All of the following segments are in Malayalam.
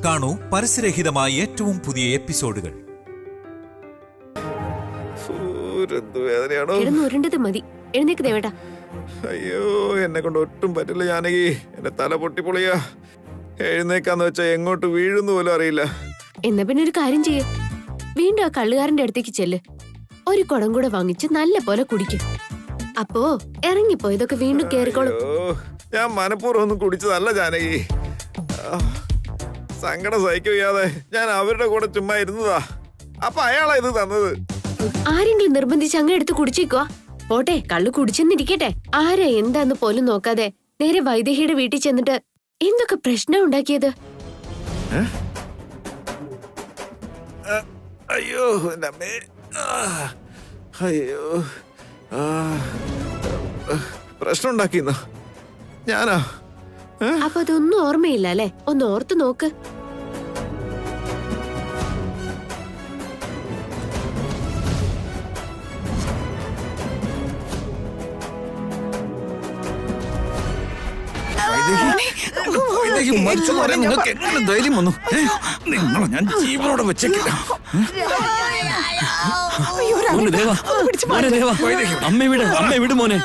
കാണൂ പരസ്യരഹിതമായ ഏറ്റവും പുതിയ എപ്പിസോഡുകൾ. മതി, എഴുന്നേക്ക് ദേവേട്ടാ. അയ്യോ, എന്നെ കൊണ്ട് ഒട്ടും പറ്റില്ല ജാനകി. എന്റെ തല പൊട്ടിപ്പൊളിയാ. എഴുന്നേക്കാന്ന് വെച്ചാ എങ്ങോട്ട് വീഴുന്നു പോലും അറിയില്ല. എന്നാ പിന്നെ ഒരു കാര്യം ചെയ്യ്, വീണ്ടും ആ കള്ളുകാരന്റെ അടുത്തേക്ക് ചെല്ല്. ഒരു കുടം കൂടെ വാങ്ങിച്ച് നല്ല പോലെ കുടിക്കും. അപ്പോ ഇറങ്ങിപ്പോ ഇതൊക്കെ വീണ്ടും കേറിക്കോളും. ഞാൻ മനഃപൂർവ്വം ഒന്നും കുടിച്ചതല്ല ജാനകി. സങ്കടം സഹിക്കാതെ ഞാൻ അവരുടെ കൂടെ ചുമ്മാ ഇരുന്നതാ. അപ്പൊ അയാളാ ഇത് തന്നത്. ആരെങ്കിലും നിർബന്ധിച്ച് അങ്ങ് എടുത്ത് കുടിച്ചേക്കുവാ. പോട്ടെ, കള്ളു കുടിച്ചെന്നിരിക്കട്ടെ. ആരാ എന്താന്ന് പോലും നോക്കാതെ നേരെ വൈദേഹിയുടെ വീട്ടിൽ ചെന്നിട്ട് എന്തൊക്കെ പ്രശ്നം ഉണ്ടാക്കിയത്. അയ്യോ എന്റെ അമ്മേ, അയ്യോ, പ്രശ്നം ഉണ്ടാക്കിയെന്നോ ഞാനാ? അപ്പൊ അതൊന്നും ഓർമ്മയില്ല അല്ലെ? ഒന്ന് ഓർത്ത് നോക്ക്. നിങ്ങൾക്ക് എങ്ങനെ ധൈര്യം വന്നു? നിങ്ങളെ ഞാൻ ജീവനോടെ വെച്ചേക്കില്ല. അമ്മ വിട് മോനെ.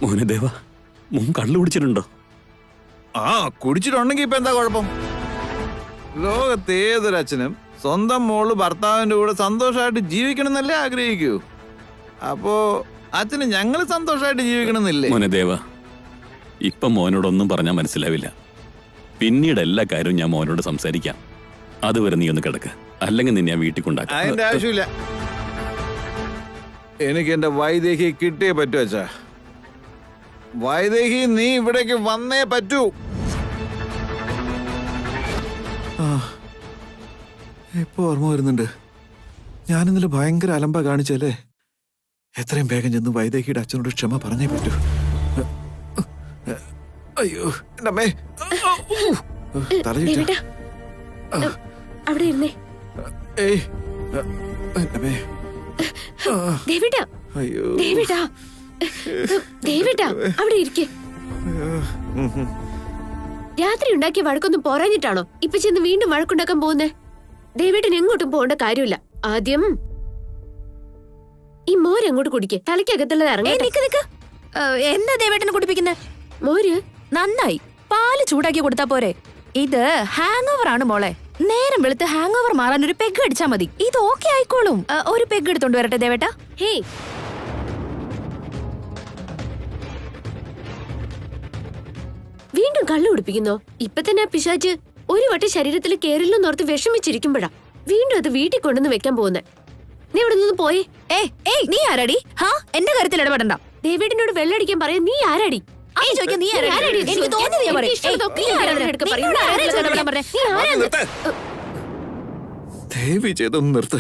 മോനെ ദേവ, മോൻ കള്ളു കുടിച്ചിട്ടുണ്ടോ? ആ, കുടിച്ചിട്ടുണ്ടെങ്കി ഇപ്പൊ എന്താ കുഴപ്പം? ലോകത്ത് ഏതൊരച്ഛനും സ്വന്തം മോള് ഭർത്താവിന്റെ കൂടെ സന്തോഷമായിട്ട് ജീവിക്കണം എന്നല്ലേ ആഗ്രഹിക്കൂ. അപ്പോ അച്ഛന് ഞങ്ങള് സന്തോഷമായിട്ട് ജീവിക്കണമെന്നില്ലേ? മോനെ ദേവ, ഇപ്പൊ മോനോടൊന്നും പറഞ്ഞാൽ മനസ്സിലാവില്ല. പിന്നീട് എല്ലാ കാര്യവും ഞാൻ മോനോട് സംസാരിക്കാം. അതുവരെ നീ ഒന്ന് കിടക്ക്, അല്ലെങ്കിൽ നിന്നെ ഞാൻ വീട്ടിൽ കൊണ്ടാക്കാം. അതിന്റെ ആവശ്യമില്ല. എനിക്ക് എന്റെ വൈദേഹി കിട്ടിയേ പറ്റൂ അച്ഛാ. വൈദേഹി, നീ ഇവിടേക്ക് വന്നേ പറ്റൂ. ഇപ്പൊ ഓർമ്മ വരുന്നുണ്ട്, ഞാൻ ഇന്നലെ ഭയങ്കര അലമ്പ കാണിച്ചല്ലേ. എത്രയും വേഗം ചെന്ന് വൈദേഹിയുടെ അച്ഛനോട് ക്ഷമ പറഞ്ഞേ പറ്റൂ. അയ്യോ എന്റെ അമ്മേ, ദേവേട്ടാ, അവിടെ ഇരുന്നേ. ഏയ് എന്റെ അമ്മേ, ദേവേട്ടാ, അയ്യോ ദേവേട്ടാ, ദേവേട്ടാ, അവിടെ ഇരിക്കേ. രാത്രി ഉണ്ടാക്കിയ വഴക്കൊന്നും പോരാഞ്ഞിട്ടാണോ ഇപ്പൊ ചെന്ന് വീണ്ടും വഴക്കുണ്ടാക്കാൻ പോകുന്നേ? ദേവേട്ടൻ എങ്ങോട്ടും പോകേണ്ട കാര്യമില്ല. ആദ്യം ഈ മോര് അങ്ങോട്ട് കുടിക്കേ, തലയ്ക്കകത്തുള്ളത് ഇറങ്ങി. എന്താ ദേവേട്ടനെ കുടിപ്പിക്കുന്നേ? മോര് നന്നായി പാല് ചൂടാക്കി കൊടുത്താ പോരെ? ഇത് ഹാങ് ഓവർ ആണ് മോളെ. നേരം വെളുത്ത് ഹാങ് ഓവർ മാറാൻ ഒരു പെഗ് അടിച്ചാ മതി. ഇത് ഓക്കെ ആയിക്കോളും. ഒരു പെഗ് എടുത്തോണ്ട് വരട്ടെ ദേവേട്ടാ? ഹേയ്, വീണ്ടും കള്ളു കുടിപ്പിക്കുന്നോ? ഇപ്പൊ തന്നെ പിശാച് ഒരു വട്ടം ശരീരത്തിൽ കേറില്ലെന്ന് ഓർത്ത് വിഷമിച്ചിരിക്കുമ്പോഴാ വീണ്ടും അത് വീട്ടിൽ കൊണ്ടുവന്ന് വെക്കാൻ പോകുന്നേ. നീ ഇവിടെ നിന്ന് പോയേ. ഏയ് നീ ആരാടി? എന്റെ കാര്യത്തിൽ ഇടപെടണ്ട. ദേവേട്ടനോട് വെള്ളടിക്കാൻ പറയാൻ നീ ആരാടി? ദേവി ചെയ്തൊന്ന് നിർത്ത്.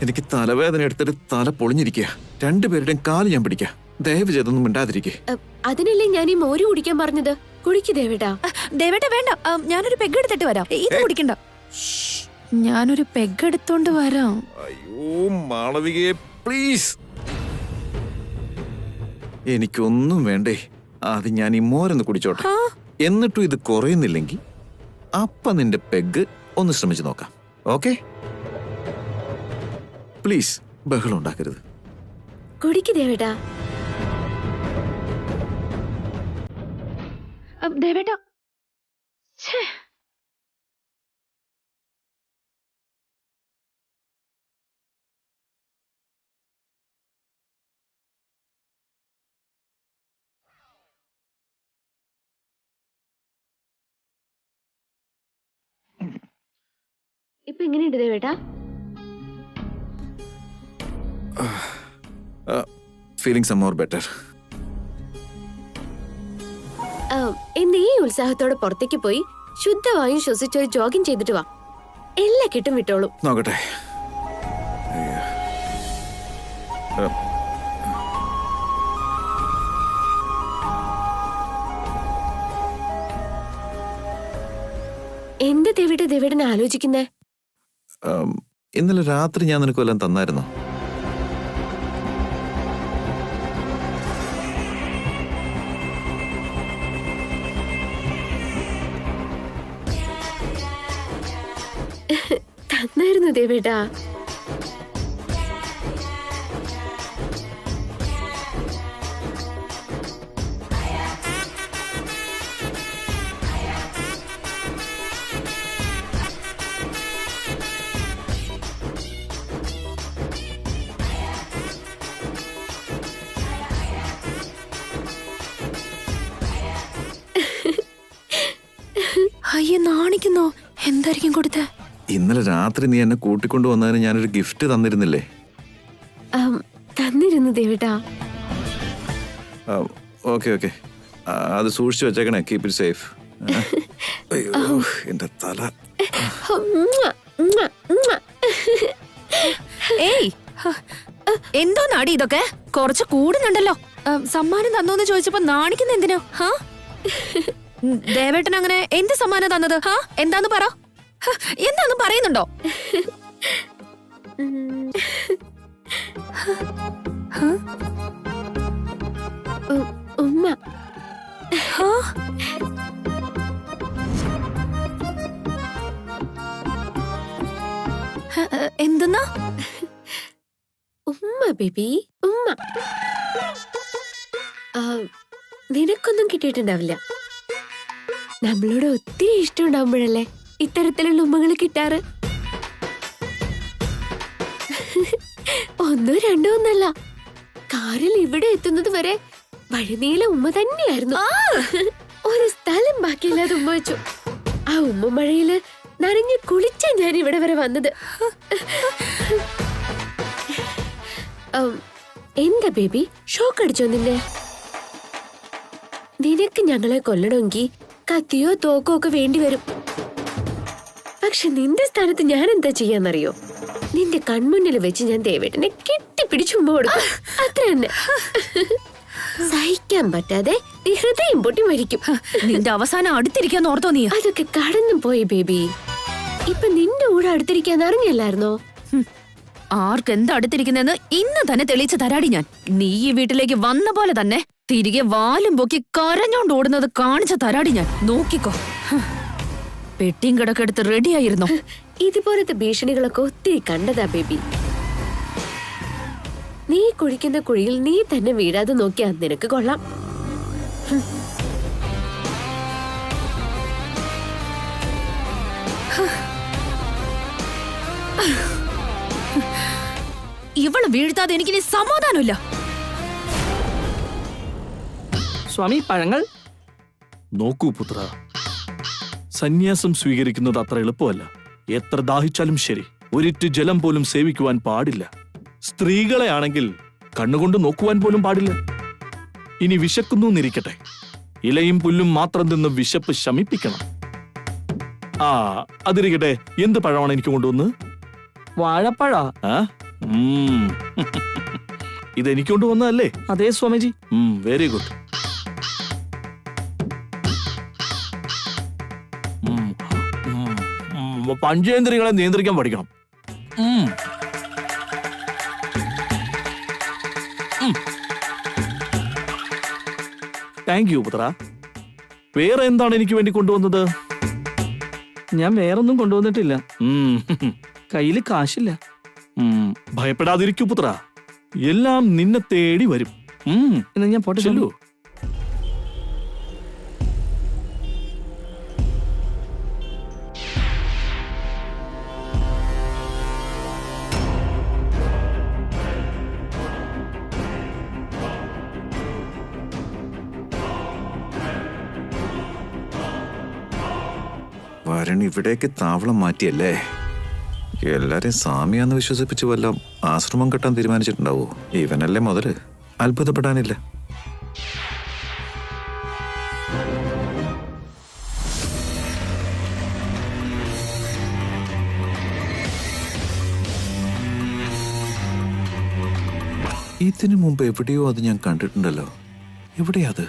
എനിക്ക് തലവേദന എടുത്തിട്ട് തല പൊളിഞ്ഞിരിക്കുക. രണ്ടുപേരുടെയും കാല് ഞാൻ പിടിക്കാം. ദയവ് ചെയ്തൊന്നും മിണ്ടാതിരിക്കേ. അതിനല്ലേ ഞാൻ ഈ മോര് കുടിക്കാൻ പറഞ്ഞത്. കുടിക്ക് ദേവേട്ടാ. ദേവേട്ടാ വേണ്ട, ഞാനൊരു പെഗ് എടുത്തിട്ട് വരാം. ഇത് കുടിക്കണ്ട. ഞാനൊരു പെഗ് എടുത്തോണ്ട് വരാം. അയ്യോ മാളവികയെ പ്ലീസ്. എനിക്കൊന്നും വേണ്ടേ. ആദ്യം ഞാൻ ഈ മോരൊന്ന് കുടിച്ചോട്ടെ. എന്നിട്ടും ഇത് കുറയുന്നില്ലെങ്കിൽ അപ്പ നിന്റെ പെഗ് ഒന്ന് ശ്രമിച്ചു നോക്കാം. ഓക്കെ? പ്ലീസ് ബഹളം ഉണ്ടാക്കരുത്. കുടിക്ക് ദേവേട്ടാ. ദേവേട്ടാ, ഇപ്പൊ എങ്ങനെയുണ്ട് ദേവേട്ടാ? Feeling some more better. എന്ന് ഈ ഉത്സാഹത്തോടെ പുറത്തേക്ക് പോയി ശുദ്ധവായു ശ്വസിച്ചൊരു ജോഗിങ് ചെയ്തിട്ട് വാ. എല്ലാം കിട്ടും വിട്ടോളൂ. നോക്കട്ടെ. എന്താ ദേവേട്ടനെ ആലോചിക്കുന്നേ? ഇന്നലെ രാത്രി ഞാൻ നിനക്ക് വല്ലതും തന്നായിരുന്നോ? ദേവേട്ടാ. അയ്യ നാണിക്കുന്നോ? എന്തായിരിക്കും കൊടുത്തേ? ഇന്നലെ രാത്രി നീ എന്നെ കൂട്ടിക്കൊണ്ടു വന്നതിന് ഞാനൊരു ഗിഫ്റ്റ് തന്നിരുന്നില്ലേ? തന്നിരുന്നു ദേവേട്ടാ. ഓക്കെ ഓക്കെ, അത് സൂക്ഷിച്ചു വെച്ചേക്കണേ. Keep it safe. അയ്യോ എന്റെ തല. ഏയ് എന്തോ നാടി ഇതൊക്കെ? കുറച്ച് കൂടുന്നുണ്ടല്ലോ. സമ്മാനം തന്നോന്ന് ചോദിച്ചപ്പോ നാണിക്കുന്ന എന്തിനോ? ഹാ, ദേവേട്ടൻ അങ്ങനെ എന്ത് സമ്മാനം തന്നത്? ഹാ, എന്താന്ന് പറ. എന്താന്ന് പറയുന്നുണ്ടോ? ഉമ്മ. എന്തെന്നാ? ഉമ്മ ബേബി, ഉമ്മ. നിനക്കൊന്നും കിട്ടിയിട്ടുണ്ടാവില്ല. നമ്മളോട് ഒത്തിരി ഇഷ്ടം ഉണ്ടാവുമ്പോഴല്ലേ ഇത്തരത്തിലുള്ള ഉമ്മകൾ കിട്ടാറ്. ഒന്നോ രണ്ടോ ഒന്നല്ല, കാറിൽ ഇവിടെ എത്തുന്നത് വരെ വഴിനീള ഉമ്മ തന്നെയായിരുന്നു. ഒരു സ്ഥലം ബാക്കിയില്ലാതെ ഉമ്മ വെച്ചു. ആ ഉമ്മ മഴയില് നനഞ്ഞ് കുളിച്ചാ ഞാൻ ഇവിടെ വരെ വന്നത്. എന്താ ബേബി, ഷോക്ക് അടിച്ചോ നിന്നെ? നിനക്ക് ഞങ്ങളെ കൊല്ലണമെങ്കിൽ കത്തിയോ തോക്കോ ഒക്കെ വേണ്ടി വരും. പക്ഷെ നിന്റെ സ്ഥാനത്ത് ഞാൻ എന്താ ചെയ്യാന്നറിയോ? നിന്റെ കൺമുന്നിൽ വെച്ച് ഞാൻ ദേവേട്ടനെ കെട്ടിപ്പിടിച്ച് ഉമ്മ കൊടുക്കും. അത്ര തന്നെ. സഹിക്കാൻ പറ്റാതെ നീ ഹൃദയം പൊട്ടി മരിക്കും. നിന്റെ അവസാനം അടുത്തിരിക്കാന്ന് ഓർത്തോ നീ? അതൊക്കെ കടന്നു പോയി ബേബി. ഇപ്പൊ നിന്റെ കൂടെ അടുത്തിരിക്കാന്ന് അറിഞ്ഞല്ലായിരുന്നോ? ആർക്കെന്താ അടുത്തിരിക്കുന്നെന്ന് ഇന്ന് തന്നെ തെളിയിച്ച് തരാടി ഞാൻ. നീ ഈ വീട്ടിലേക്ക് വന്ന പോലെ തന്നെ തിരികെ വാലും പൊക്കി കരഞ്ഞോണ്ട് ഓടുന്നത് കാണിച്ച തരാടി ഞാൻ. നോക്കിക്കോ. പെട്ടിയും കിടക്കെടുത്ത് റെഡിയായിരുന്നോ? ഇതുപോലത്തെ ഭീഷണികളൊക്കെ ഒത്തിരി കണ്ടതാ ബേബി. നീ കുഴിക്കുന്ന കുഴിയിൽ നീ തന്നെ വീഴാതെ നോക്കിയാ നിനക്ക് കൊള്ളാം. ഇവള് വീഴ്ത്താതെ എനിക്കിനി സമാധാനമില്ല. സ്വാമി, പഴങ്ങൾ നോക്കൂ പുത്ര. സന്യാസം സ്വീകരിക്കുന്നത് അത്ര എളുപ്പമല്ല. എത്ര ദാഹിച്ചാലും ശരി, ഒരിറ്റു ജലം പോലും സേവിക്കുവാൻ പാടില്ല. സ്ത്രീകളെ ആണെങ്കിൽ കണ്ണുകൊണ്ട് നോക്കുവാൻ പോലും പാടില്ല. ഇനി വിശക്കുന്നു എന്നിരിക്കട്ടെ, ഇലയും പുല്ലും മാത്രം തിന്ന് വിശപ്പ് ശമിപ്പിക്കണം. അതിരിക്കട്ടെ, എന്ത് പഴമാണ് എനിക്ക് കൊണ്ടുവന്ന്? വാഴപ്പഴ. ഇതെനിക്ക് കൊണ്ടുവന്നതല്ലേ? അതെ സ്വാമിജി. Very good. പഞ്ചേന്ദ്രിയങ്ങളെ നിയന്ത്രിക്കാൻ പഠിക്കണം. താങ്ക് യു പുത്ര. വേറെ എന്താണ് എനിക്ക് വേണ്ടി കൊണ്ടുവന്നത്? ഞാൻ വേറൊന്നും കൊണ്ടുവന്നിട്ടില്ല. കയ്യില് കാശില്ല. ഭയപ്പെടാതിരിക്കൂ പുത്ര, എല്ലാം നിന്നെ തേടി വരും. എന്നാ ഞാൻ പോട്ടെ. ചെല്ലൂ. വരൺ ഇവിടേക്ക് താവളം മാറ്റിയല്ലേ? എല്ലാരെയും സാമിയാന്ന് വിശ്വസിപ്പിച്ച് വല്ല ആശ്രമം കെട്ടാൻ തീരുമാനിച്ചിട്ടുണ്ടാവോ? ഇവനല്ലേ മുതല്. അത്ഭുതപ്പെടാനില്ല. ഇതിനു മുമ്പ് എവിടെയോ അത് ഞാൻ കണ്ടിട്ടുണ്ടല്ലോ. എവിടെയാ അത്?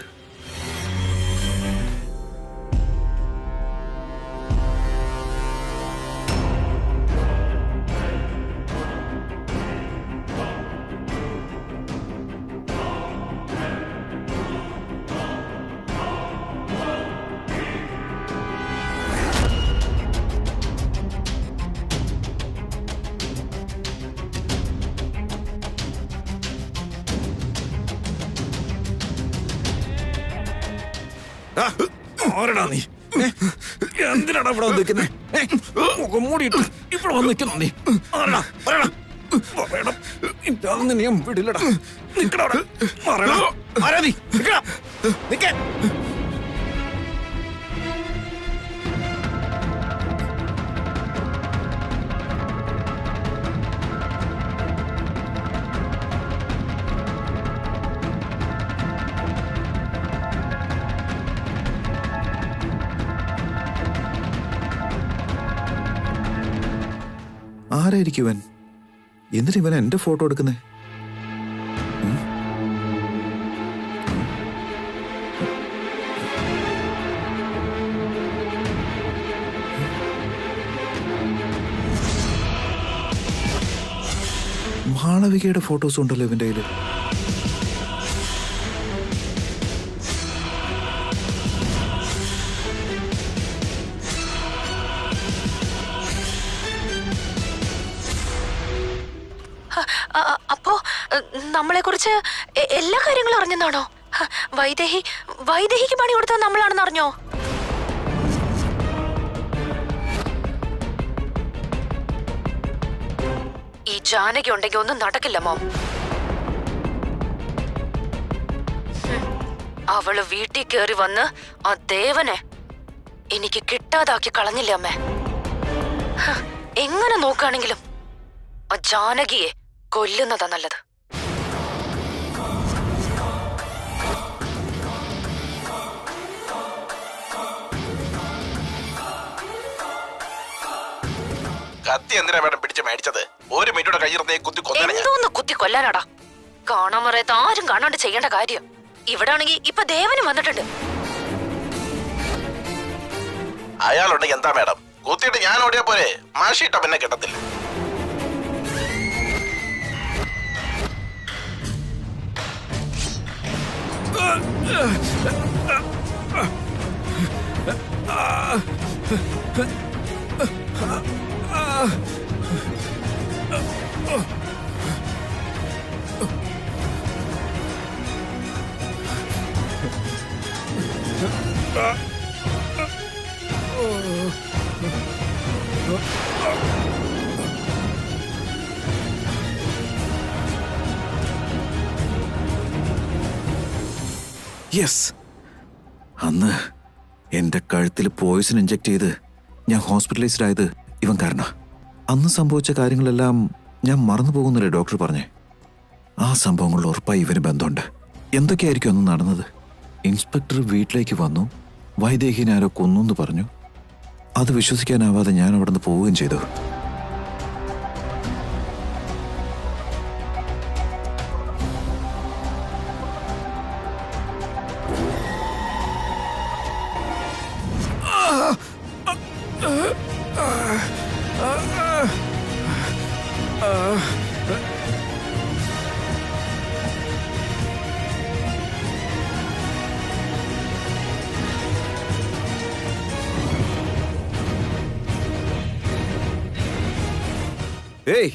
ആരടാ നീ? എന്തിനാടാ ഇവിടെ നിൽക്കുന്നേ? മുഖം മൂടിയിട്ട് ഇവിടെ വന്ന് നിൽക്കുന്നു നീ. ആരടാ? പറയടാ. പറയടാ. ഇതാണെന്ന് നീ വിടില്ലടാ. നിക്കടാ അവിടെ. പറയടാ. ആരാ നീ? നിക്കടാ. നിക്കേ. ആരായിരിക്കും ഇവൻ? എന്നിട്ട് ഇവൻ എന്റെ ഫോട്ടോ എടുക്കുന്നേ? മാളവികയുടെ ഫോട്ടോസ് ഉണ്ടല്ലോ ഇവന്റെ കയ്യില്. അപ്പോ നമ്മളെ കുറിച്ച് എല്ലാ കാര്യങ്ങളും അറിഞ്ഞെന്നാണോ? വൈദേഹിക്ക് പണി കൊടുത്തത് നമ്മളാണെന്ന് അറിഞ്ഞോ? ഈ ജാനകി ഉണ്ടെങ്കിൽ ഒന്നും നടക്കില്ല മോം. അവള് വീട്ടിൽ കയറി വന്ന് ആ ദേവനെ എനിക്ക് കിട്ടാതാക്കി കളഞ്ഞില്ല അമ്മേ. എങ്ങനെ നോക്കുകയാണെങ്കിലും ആ ജാനകിയെ കൊല്ലുന്നതാ നല്ലത്. കത്തി എന്തിനാ മേഡം പിടിച്ച് മേടിച്ചത്? ഒരു മിനിറ്റ് കയ്യിറന്നേ കുത്തി കൊല്ലാനാ. എന്തോന്ന് കുത്തി കൊല്ലാനാടാ? കാണാൻ മറയത്ത് ആരും കാണാണ്ട് ചെയ്യേണ്ട കാര്യം. ഇവിടെ ആണെങ്കിൽ ഇപ്പൊ ദേവനും വന്നിട്ടുണ്ട്. അയാളുണ്ടെങ്കിൽ എന്താ മേഡം? കുത്തിയിട്ട് ഞാൻ ഓടിയാ പോരെ? മാഷിട്ട പിന്നെ കിട്ടത്തില്ല. യെസ്, അന്ന് എന്റെ കഴുത്തിൽ പോയിസൺ ഇഞ്ചെക്ട് ചെയ്ത് ഞാൻ ഹോസ്പിറ്റലൈസ്ഡ് ആയത് ഇവൻ കാരണ. അന്ന് സംഭവിച്ച കാര്യങ്ങളെല്ലാം ഞാൻ മറന്നു പോകുന്നില്ലേ ഡോക്ടർ പറഞ്ഞേ. ആ സംഭവങ്ങളിൽ ഉറപ്പായി ഇവന് ബന്ധമുണ്ട്. എന്തൊക്കെയായിരിക്കും അന്ന് നടന്നത്? ഇൻസ്പെക്ടർ വീട്ടിലേക്ക് വന്നു, വൈദേഹിനെ ആരോ കൊന്നു പറഞ്ഞു. അത് വിശ്വസിക്കാനാവാതെ ഞാൻ അവിടെ നിന്ന് പോവുകയും ചെയ്തു. ഏയ്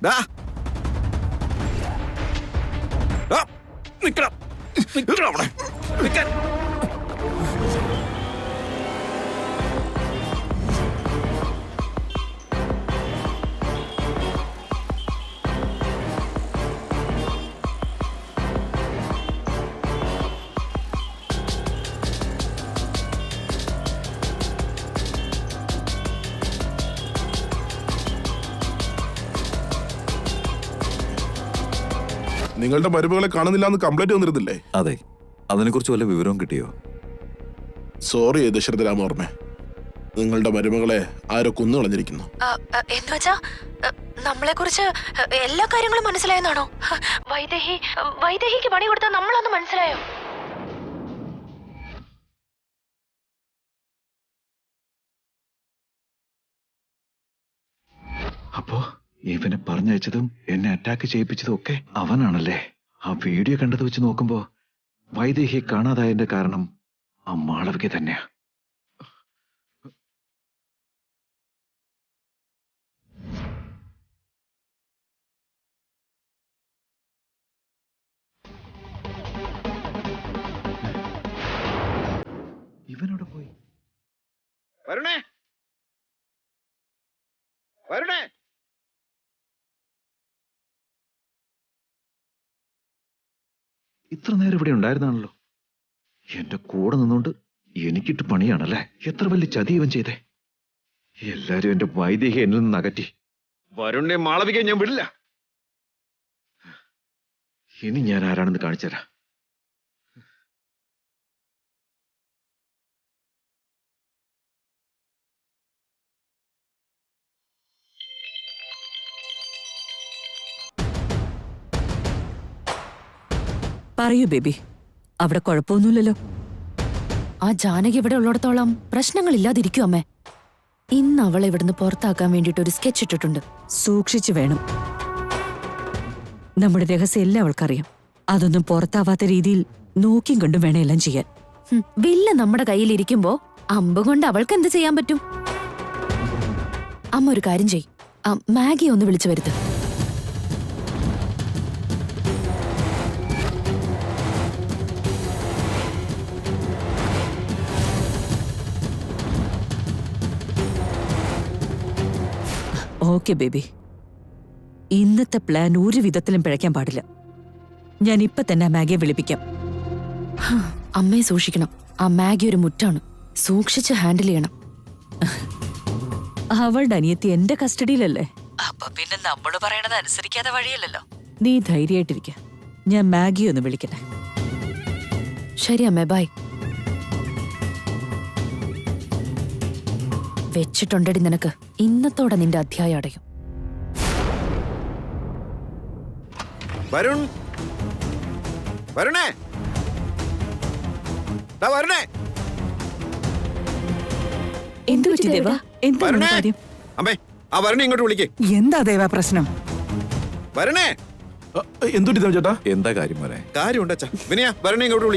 ഡാ നിക്കണം നിക്കണം അവിടെ നിക്കാൻ. നിങ്ങളുടെ മരുമകളെ കാണുന്നില്ല എന്ന് കംപ്ലൈന്റ് വന്നിരുന്നില്ലേ? അതെ, അതിനെക്കുറിച്ച് വല്ല വിവരവും കിട്ടിയോ? സോറി ദശരഥ രാമവർമ്മ, നിങ്ങളുടെ മരുമകളെ ആരോ കൊന്നു കളഞ്ഞിരിക്കുന്നു. എന്നുവെച്ചാ നമ്മളെ കുറിച്ച് എല്ലാ കാര്യങ്ങളും മനസ്സിലായെന്നാണോ? വൈദേഹിക്ക് പണി കൊടുത്താൽ നമ്മളൊന്ന് മനസ്സിലായോ? അപ്പോ ഇവനെ പറഞ്ഞയച്ചതും എന്നെ അറ്റാക്ക് ചെയ്യിപ്പിച്ചതും ഒക്കെ അവനാണല്ലേ? ആ വീഡിയോ കണ്ടത് വെച്ച് നോക്കുമ്പോ വൈദേഹിയെ കാണാതായതിന്റെ കാരണം ആ മാളവിക തന്നെയാ. ഇവനോട് പോയി വരുണേ വരുണേ. ഇത്ര നേരം ഇവിടെ ഉണ്ടായിരുന്നാണല്ലോ. എന്റെ കൂടെ നിന്നുകൊണ്ട് എനിക്കിട്ട് പണിയാണല്ലേ. എത്ര വലിയ ചതി ഇവൻ ചെയ്തേ. എല്ലാരും എന്റെ വൈദേഹി എന്നിൽ നിന്ന് അകറ്റി. വരുണിനെ മാളവികയെ ഞാൻ വിടില്ല. ഇനി ഞാൻ ആരാണെന്ന് കാണിച്ചുതരാം. പറയൂ ബേബി, അവിടെ കുഴപ്പമൊന്നുമില്ലല്ലോ. ആ ജാനകി ഇവിടെ ഉള്ളിടത്തോളം പ്രശ്നങ്ങളില്ലാതിരിക്കും അമ്മേ. ഇന്ന് അവളെ ഇവിടുന്ന് പുറത്താക്കാൻ വേണ്ടിട്ട് ഒരു സ്കെച്ച് ഇട്ടിട്ടുണ്ട്. സൂക്ഷിച്ചു വേണം. നമ്മുടെ രഹസ്യം എല്ലാം അവൾക്കറിയാം. അതൊന്നും പുറത്താവാത്ത രീതിയിൽ നോക്കിയും കണ്ടും വേണം എല്ലാം ചെയ്യാൻ. വില്ല നമ്മുടെ കയ്യിലിരിക്കുമ്പോ അമ്പ് കൊണ്ട് അവൾക്ക് എന്ത് ചെയ്യാൻ പറ്റും? അമ്മ ഒരു കാര്യം ചെയ്, മാഗിയെ ഒന്ന് വിളിച്ചു വരുത്ത്. ഓക്കെ ബേബി, ഇന്നത്തെ പ്ലാൻ ഒരു വിധത്തിലും പിഴയ്ക്കാൻ പാടില്ല. ഞാൻ ഇപ്പൊ തന്നെ മാഗിയെ വിളിപ്പിക്കാം. അമ്മയെ സൂക്ഷിക്കണം. ആ മാഗി ഒരു മുറ്റാണ്, സൂക്ഷിച്ച് ഹാൻഡിൽ ചെയ്യണം. അവളുടെ അനിയത്തി എന്റെ കസ്റ്റഡിയിലല്ലേ, അപ്പൊ പിന്നെ നമ്മള് പറയണത് അനുസരിക്കാതെ വഴിയല്ലോ. നീ ധൈര്യമായിട്ടിരിക്ക, ഞാൻ മാഗിയെ ഒന്ന് വിളിക്കട്ടെ. ശരി അമ്മേ, ബൈ. വെച്ചിട്ടുണ്ടടി നിനക്ക്. ഇന്നത്തോടെ നിന്റെ അധ്യായം അടയും. വരുൺ, വരുണേ, വരുണേ. എന്തു പറ്റി ദേവാ? എന്താണ് കാര്യം? അമ്മേ, ആ വരുണേ ഇങ്ങോട്ട് വിളിക്കേ. എന്താ ദേവാ പ്രശ്നം? വരുണേ. എന്തുട്ടി ചേട്ടാ? എന്താ കാര്യം പറയാൻ? കാര്യമുണ്ട് അച്ഛാ. വിനയ, വരുണേ ഇങ്ങോട്ട് വിളിക്കും.